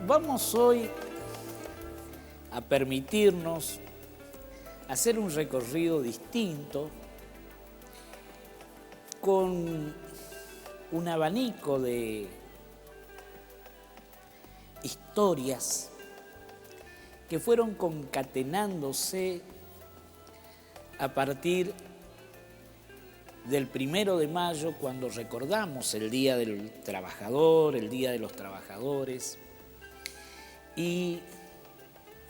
Vamos hoy a permitirnos hacer un recorrido distinto con un abanico de historias que fueron concatenándose a partir del 1 de mayo, cuando recordamos el Día del Trabajador, el Día de los Trabajadores, y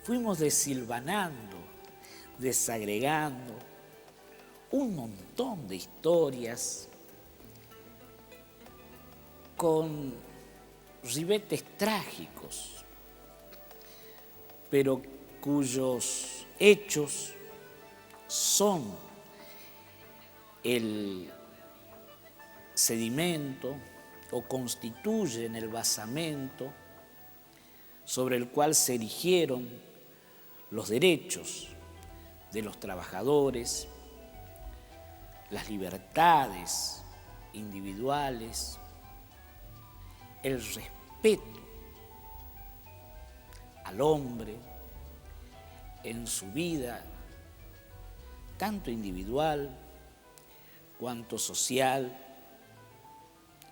fuimos desilvanando, desagregando un montón de historias con ribetes trágicos, pero cuyos hechos son el sedimento o constituyen el basamento sobre el cual se erigieron los derechos de los trabajadores, las libertades individuales, el respeto al hombre en su vida, tanto individual cuanto social,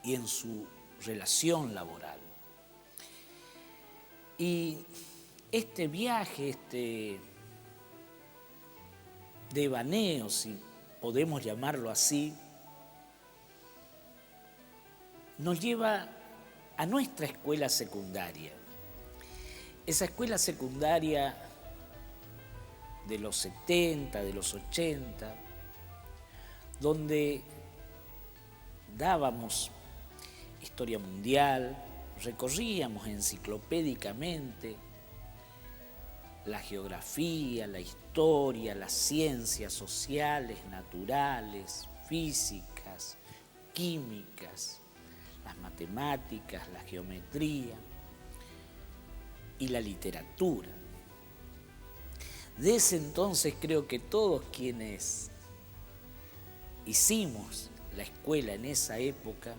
y en su relación laboral. Y este viaje, este devaneo, si podemos llamarlo así, nos lleva a nuestra escuela secundaria. Esa escuela secundaria de los 70, de los 80, donde dábamos historia mundial, recorríamos enciclopédicamente la geografía, la historia, las ciencias sociales, naturales, físicas, químicas, las matemáticas, la geometría y la literatura. De ese entonces creo que todos quienes hicimos la escuela en esa época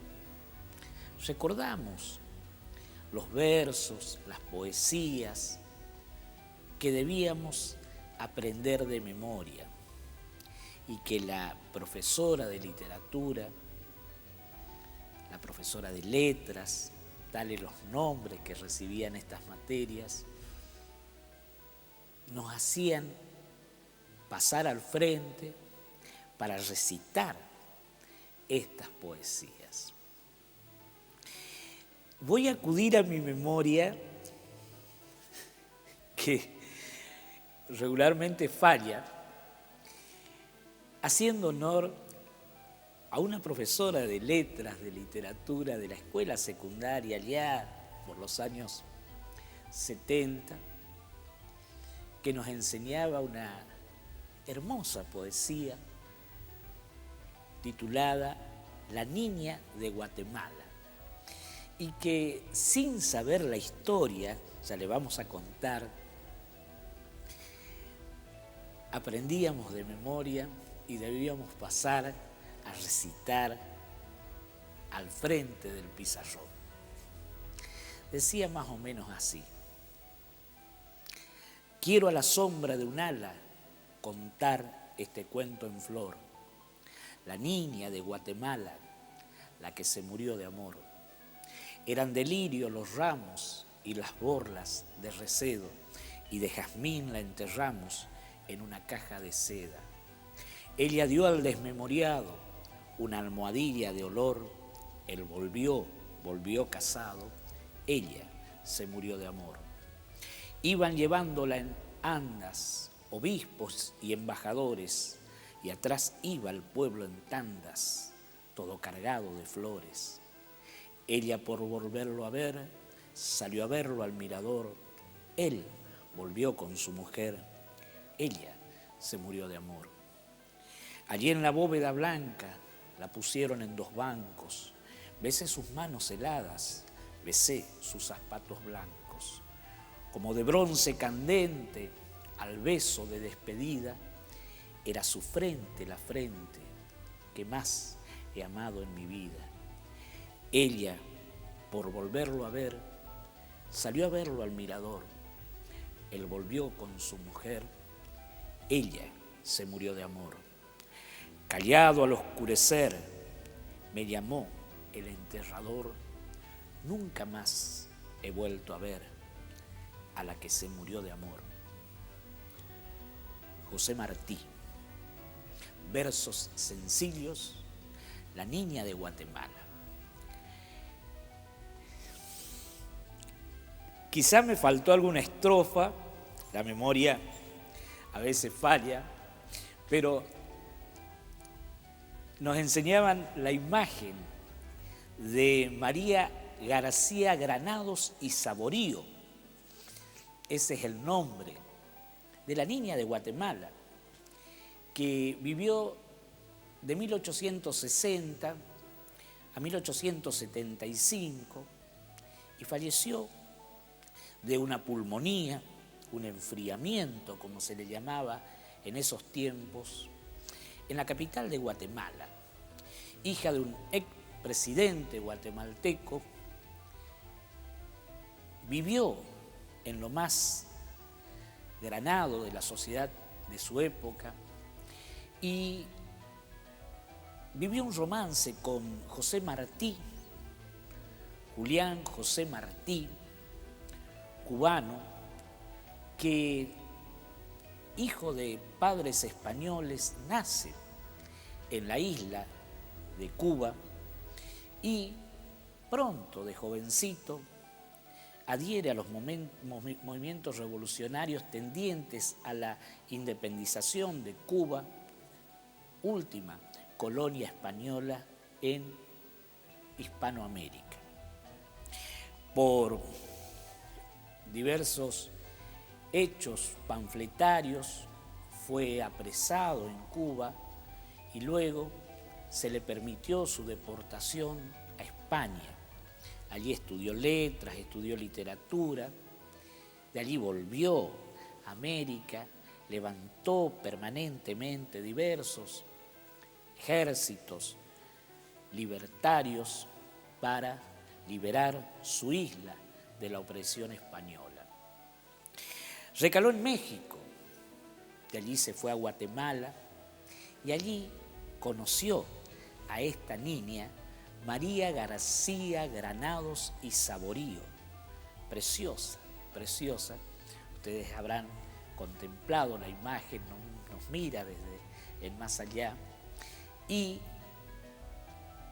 recordamos los versos, las poesías que debíamos aprender de memoria y que la profesora de literatura, la profesora de letras, tales los nombres que recibían estas materias, nos hacían pasar al frente para recitar estas poesías. Voy a acudir a mi memoria, que regularmente falla, haciendo honor a una profesora de letras, de literatura, de la escuela secundaria, allá por los años 70, que nos enseñaba una hermosa poesía titulada La Niña de Guatemala, y que sin saber la historia, ya le vamos a contar, aprendíamos de memoria y debíamos pasar a recitar al frente del pizarrón. Decía más o menos así: quiero a la sombra de un ala contar este cuento en flor, la niña de Guatemala, la que se murió de amor. Eran delirio los ramos y las borlas de recedo, y de jazmín la enterramos en una caja de seda. Ella dio al desmemoriado una almohadilla de olor, él volvió casado, ella se murió de amor. Iban llevándola en andas, obispos y embajadores, y atrás iba el pueblo en tandas, todo cargado de flores. Ella, por volverlo a ver, salió a verlo al mirador. Él volvió con su mujer, ella se murió de amor. Allí en la bóveda blanca la pusieron en 2 bancos. Besé sus manos heladas, besé sus zapatos blancos. Como de bronce candente, al beso de despedida, era su frente la frente que más he amado en mi vida. Ella, por volverlo a ver, salió a verlo al mirador. Él volvió con su mujer, ella se murió de amor. Callado al oscurecer, me llamó el enterrador. Nunca más he vuelto a ver a la que se murió de amor. José Martí. Versos sencillos, La niña de Guatemala. Quizá me faltó alguna estrofa, la memoria a veces falla, pero nos enseñaban la imagen de María García Granados y Saborío. Ese es el nombre de la niña de Guatemala, que vivió de 1860 a 1875 y falleció de una pulmonía, un enfriamiento, como se le llamaba en esos tiempos, en la capital de Guatemala, hija de un expresidente guatemalteco. Vivió en lo más granado de la sociedad de su época y vivió un romance con José Martí, Julián José Martí, cubano, que, hijo de padres españoles, nace en la isla de Cuba y pronto, de jovencito, adhiere a los movimientos revolucionarios tendientes a la independización de Cuba, última colonia española en Hispanoamérica. Por diversos hechos panfletarios fue apresado en Cuba y luego se le permitió su deportación a España. Allí estudió letras, estudió literatura, de allí volvió a América, levantó permanentemente diversos ejércitos libertarios para liberar su isla de la opresión española. Recaló en México, de allí se fue a Guatemala y allí conoció a esta niña, María García Granados y Saborío, preciosa, preciosa. Ustedes habrán contemplado la imagen, nos mira desde el más allá, y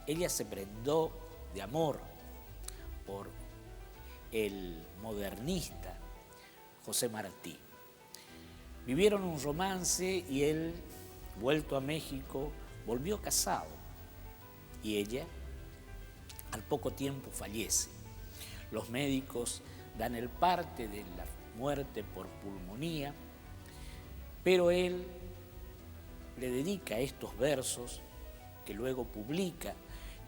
ella se prendó de amor por el modernista José Martí. Vivieron un romance y él, vuelto a México, volvió casado y ella al poco tiempo fallece. Los médicos dan el parte de la muerte por pulmonía, pero él le dedica estos versos que luego publica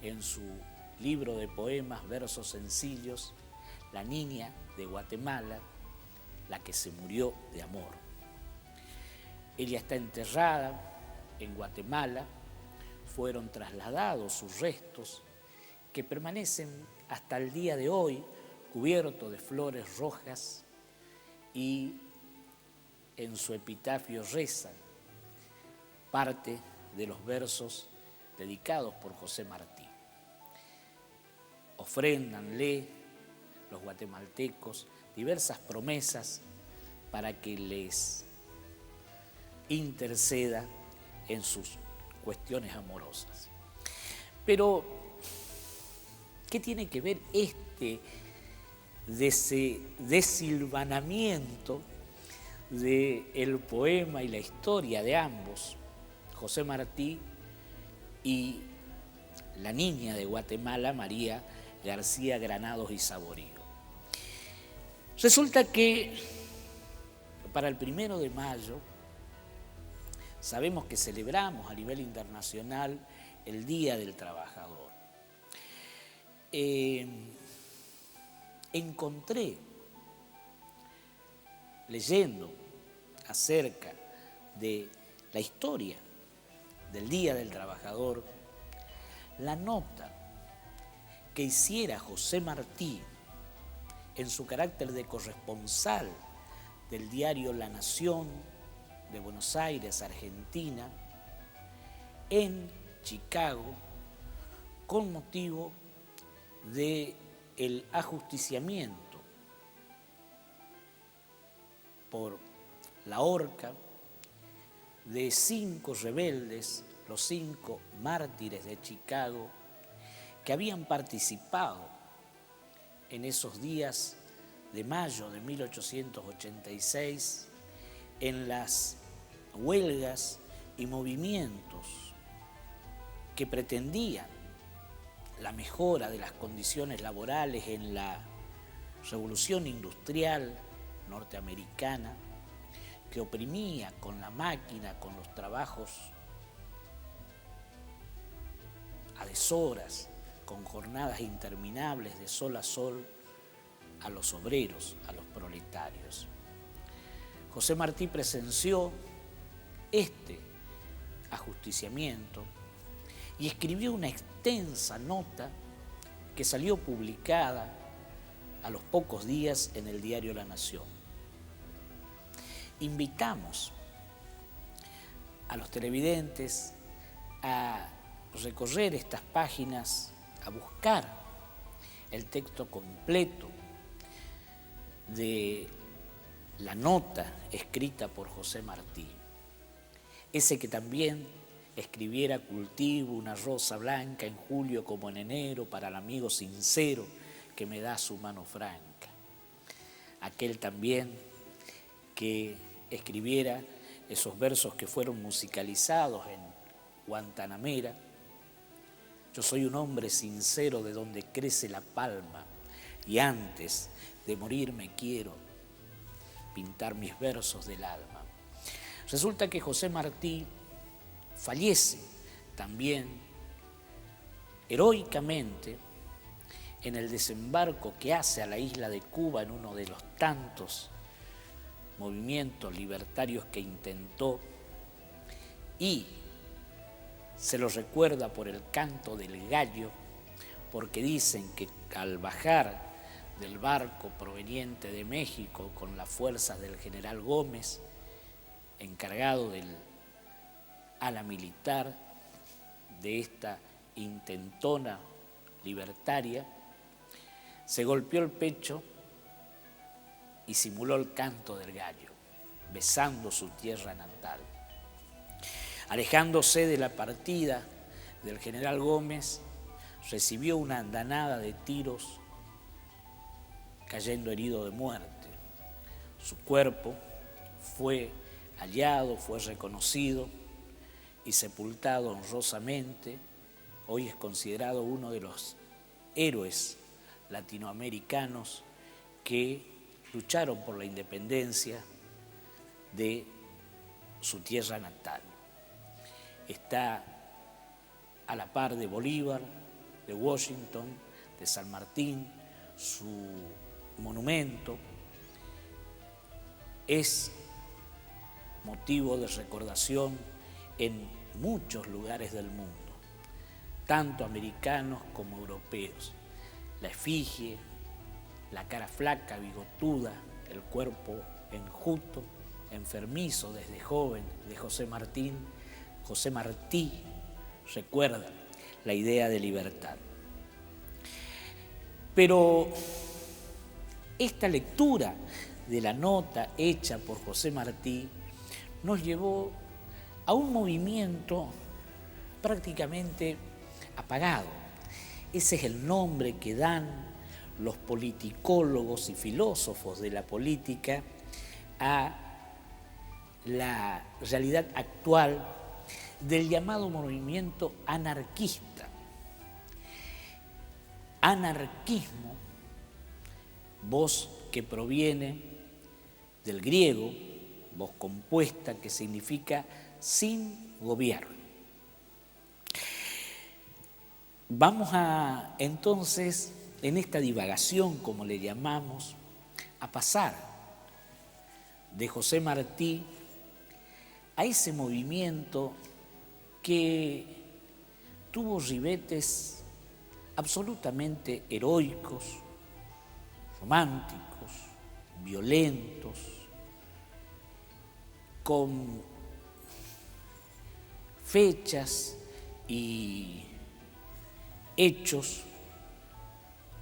en su libro de poemas, versos sencillos, La niña de Guatemala, la que se murió de amor. Ella está enterrada en Guatemala, fueron trasladados sus restos que permanecen hasta el día de hoy cubiertos de flores rojas y en su epitafio rezan parte de los versos dedicados por José Martí. Ofréndanle los guatemaltecos diversas promesas para que les interceda en sus cuestiones amorosas. Pero, ¿qué tiene que ver este desilvanamiento del poema y la historia de ambos, José Martí y la niña de Guatemala, María García Granados y Saborío? Resulta que para el 1 de mayo sabemos que celebramos a nivel internacional el Día del Trabajador. Encontré, leyendo acerca de la historia del Día del Trabajador, la nota que hiciera José Martí en su carácter de corresponsal del diario La Nación de Buenos Aires, Argentina, en Chicago, con motivo del ajusticiamiento por la horca de 5 rebeldes, los 5 mártires de Chicago, que habían participado en esos días de mayo de 1886 en las huelgas y movimientos que pretendían la mejora de las condiciones laborales en la revolución industrial norteamericana, que oprimía con la máquina, con los trabajos a deshoras, con jornadas interminables de sol a sol, a los obreros, a los proletarios. José Martí presenció este ajusticiamiento y escribió una extensa nota que salió publicada a los pocos días en el diario La Nación. Invitamos a los televidentes a recorrer estas páginas, a buscar el texto completo de la nota escrita por José Martí, ese que también escribiera: cultivo una rosa blanca en julio como en enero para el amigo sincero que me da su mano franca. Aquel también que escribiera esos versos que fueron musicalizados en Guantanamera: yo soy un hombre sincero de donde crece la palma y antes de morir me quiero pintar mis versos del alma. Resulta que José Martí fallece también heroicamente en el desembarco que hace a la isla de Cuba en uno de los tantos movimientos libertarios que intentó, y se lo recuerda por el canto del gallo, porque dicen que al bajar del barco proveniente de México con las fuerzas del general Gómez, encargado del ala militar de esta intentona libertaria, se golpeó el pecho y simuló el canto del gallo, besando su tierra natal. Alejándose de la partida del general Gómez, recibió una andanada de tiros, cayendo herido de muerte. Su cuerpo fue hallado, fue reconocido y sepultado honrosamente. Hoy es considerado uno de los héroes latinoamericanos que lucharon por la independencia de su tierra natal. Está a la par de Bolívar, de Washington, de San Martín. Su monumento es motivo de recordación en muchos lugares del mundo, tanto americanos como europeos. La efigie, la cara flaca, bigotuda, el cuerpo enjuto, enfermizo desde joven de José Martí recuerda la idea de libertad. Pero esta lectura de la nota hecha por José Martí nos llevó a un movimiento prácticamente apagado. Ese es el nombre que dan los politicólogos y filósofos de la política a la realidad actual del llamado movimiento anarquista. Anarquismo, voz que proviene del griego, voz compuesta que significa sin gobierno. Vamos a, entonces, en esta divagación, como le llamamos, a pasar de José Martí a ese movimiento que tuvo ribetes absolutamente heroicos, románticos, violentos, con fechas y hechos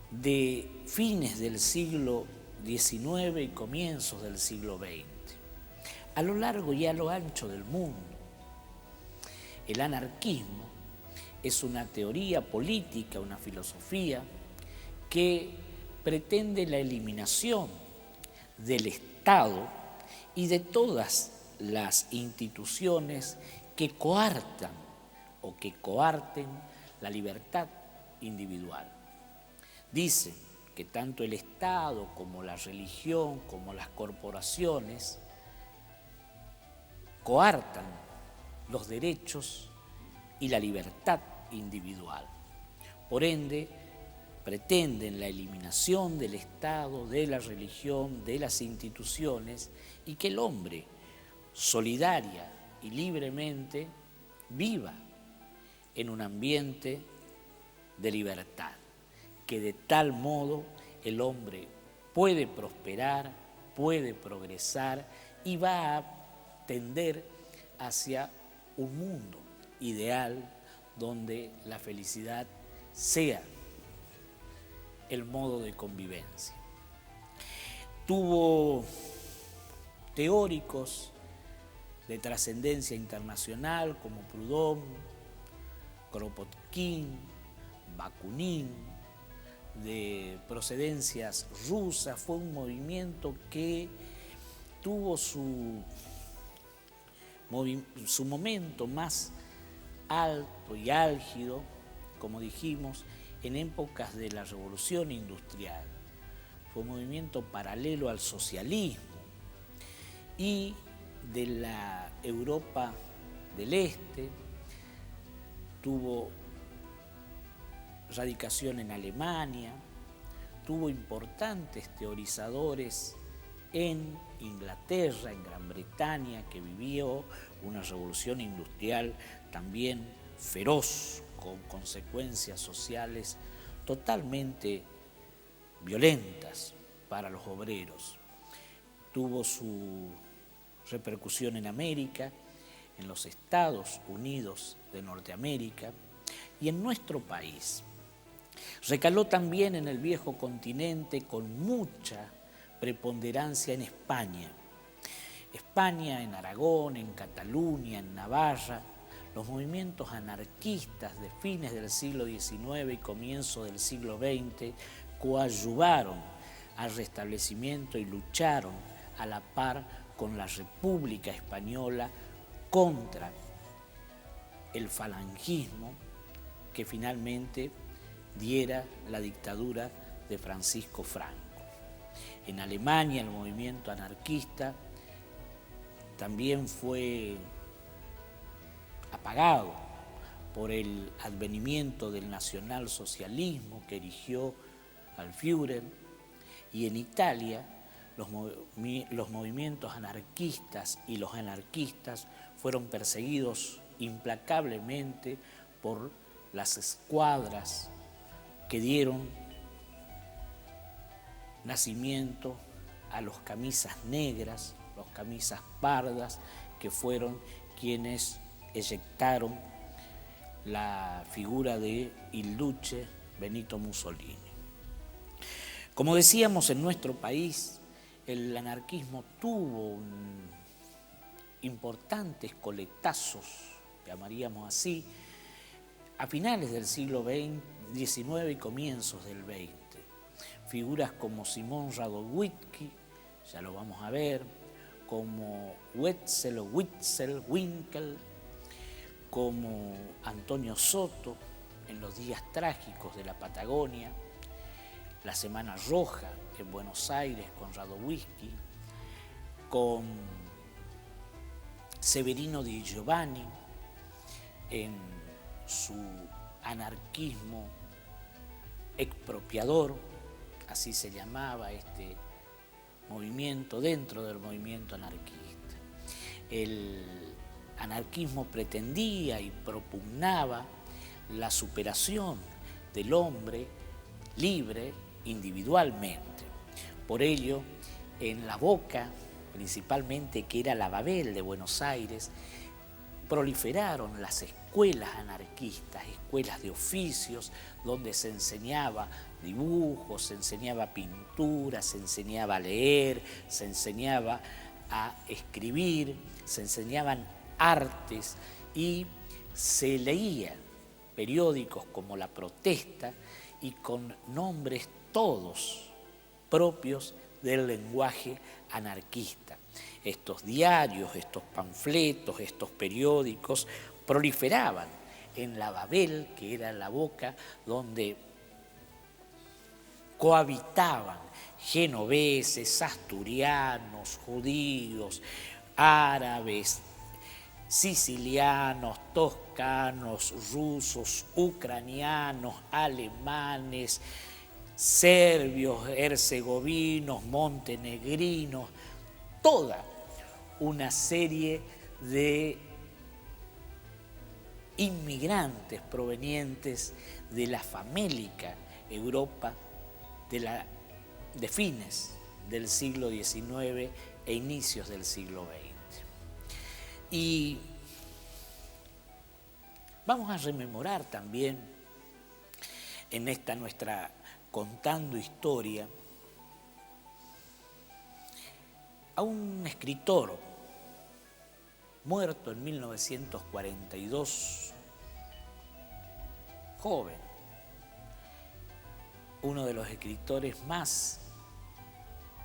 de fines del siglo XIX y comienzos del siglo XX, a lo largo y a lo ancho del mundo. El anarquismo es una teoría política, una filosofía que pretende la eliminación del Estado y de todas las instituciones que coartan o que coarten la libertad individual. Dicen que tanto el Estado como la religión, como las corporaciones, coartan los derechos y la libertad individual. Por ende, pretenden la eliminación del Estado, de la religión, de las instituciones, y que el hombre, solidaria y libremente, viva en un ambiente de libertad, que de tal modo el hombre puede prosperar, puede progresar y va a tender hacia un mundo ideal donde la felicidad sea el modo de convivencia. Tuvo teóricos de trascendencia internacional como Proudhon, Kropotkin, Bakunin, de procedencias rusas. Fue un movimiento que tuvo su momento más alto y álgido, como dijimos, en épocas de la Revolución Industrial. Fue un movimiento paralelo al socialismo y de la Europa del Este. Tuvo radicación en Alemania, tuvo importantes teorizadores en Inglaterra, en Gran Bretaña, que vivió una revolución industrial también feroz, con consecuencias sociales totalmente violentas para los obreros. Tuvo su repercusión en América, en los Estados Unidos de Norteamérica y en nuestro país. Recaló también en el viejo continente con mucha preponderancia en España. España, en Aragón, en Cataluña, en Navarra, los movimientos anarquistas de fines del siglo XIX y comienzo del siglo XX coadyuvaron al restablecimiento y lucharon a la par con la República Española contra el falangismo que finalmente diera la dictadura de Francisco Franco. En Alemania el movimiento anarquista también fue apagado por el advenimiento del nacionalsocialismo que erigió al Führer, y en Italia los movimientos anarquistas y los anarquistas fueron perseguidos implacablemente por las escuadras que dieron nacimiento a los camisas negras, los camisas pardas, que fueron quienes eyectaron la figura de Il Duce Benito Mussolini. Como decíamos, en nuestro país el anarquismo tuvo importantes coletazos, llamaríamos así, a finales del siglo XIX y comienzos del XX. Figuras como Simón Radowiecki, ya lo vamos a ver, como Wetzel o Winkel, como Antonio Soto en los días trágicos de la Patagonia, la Semana Roja en Buenos Aires con Radowiecki, con Severino Di Giovanni en su anarquismo expropiador, así se llamaba este movimiento dentro del movimiento anarquista. El anarquismo pretendía y propugnaba la superación del hombre libre individualmente. Por ello, en La Boca, principalmente, que era la Babel de Buenos Aires, proliferaron las escuelas anarquistas, escuelas de oficios, donde se enseñaba dibujo, se enseñaba pintura, se enseñaba a leer, se enseñaba a escribir, se enseñaban artes y se leían periódicos como La Protesta y con nombres todos propios del lenguaje anarquista. Estos diarios, estos panfletos, estos periódicos proliferaban en la Babel, que era La Boca, donde cohabitaban genoveses, asturianos, judíos, árabes, sicilianos, toscanos, rusos, ucranianos, alemanes, serbios, herzegovinos, montenegrinos, toda una serie de inmigrantes provenientes de la famélica Europa de fines del siglo XIX e inicios del siglo XX. Y vamos a rememorar también en esta nuestra Contando Historia a un escritor muerto en 1942, joven, uno de los escritores más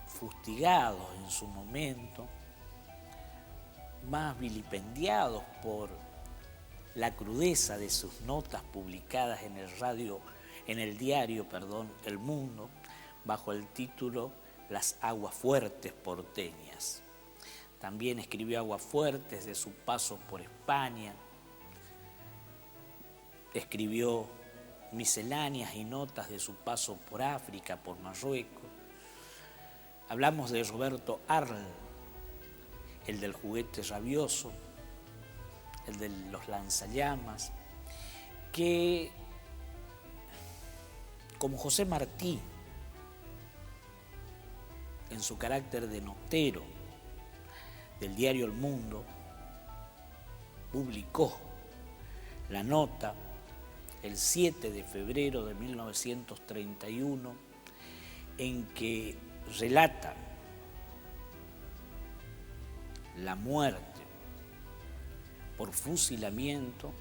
fustigados en su momento, más vilipendiados por la crudeza de sus notas publicadas en el diario El Mundo, bajo el título Las aguafuertes porteñas. También escribió aguafuertes de su paso por España, escribió misceláneas y notas de su paso por África, por Marruecos. Hablamos de Roberto Arlt, el del juguete rabioso, el de los lanzallamas, que, como José Martí, en su carácter de notero del diario El Mundo, publicó la nota el 7 de febrero de 1931 en que relata la muerte por fusilamiento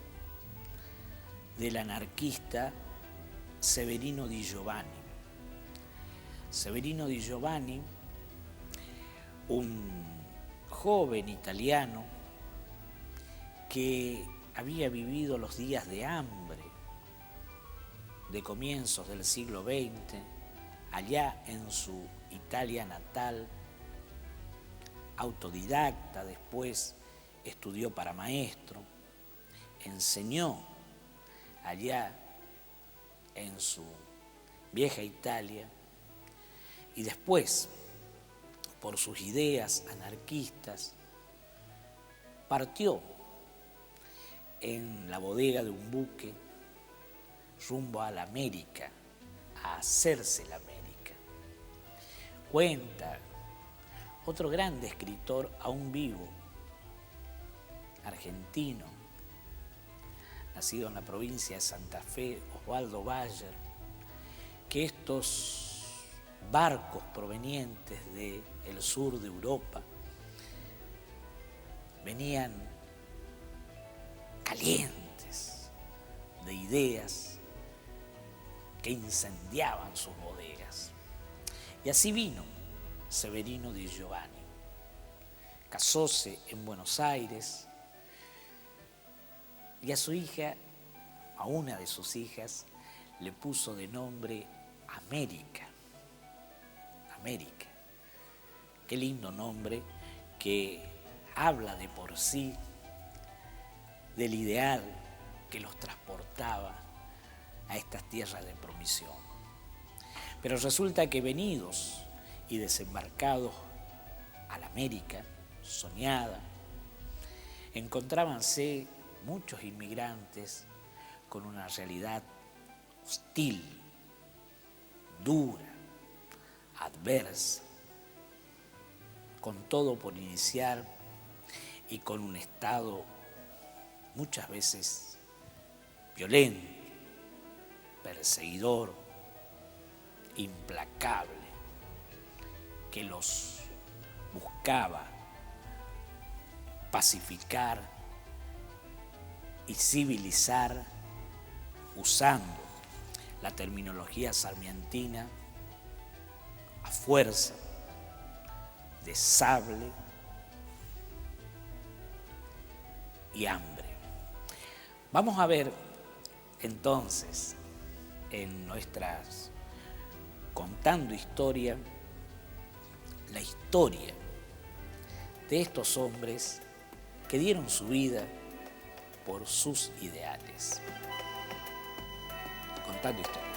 del anarquista Severino Di Giovanni. Severino Di Giovanni, un joven italiano que había vivido los días de hambre de comienzos del siglo XX, allá en su Italia natal, autodidacta, después estudió para maestro, enseñó allá en su vieja Italia y después, por sus ideas anarquistas, partió en la bodega de un buque rumbo a la América, a hacerse la América. Cuenta otro grande escritor aún vivo, argentino, nacido en la provincia de Santa Fe, Osvaldo Bayer, que estos barcos provenientes del sur de Europa venían calientes de ideas que incendiaban sus bodegas. Y así vino Severino Di Giovanni. Casóse en Buenos Aires y a su hija, a una de sus hijas, le puso de nombre América. América. Qué lindo nombre que habla de por sí del ideal que los transportaba a estas tierras de promisión. Pero resulta que venidos y desembarcados a la América soñada, encontrábanse muchos inmigrantes con una realidad hostil, dura, adversa, con todo por iniciar y con un estado muchas veces violento, perseguidor, implacable, que los buscaba pacificar y civilizar usando la terminología sarmientina a fuerza de sable y hambre. Vamos a ver entonces en nuestras Contando Historia, la historia de estos hombres que dieron su vida por sus ideales. Contando Historia.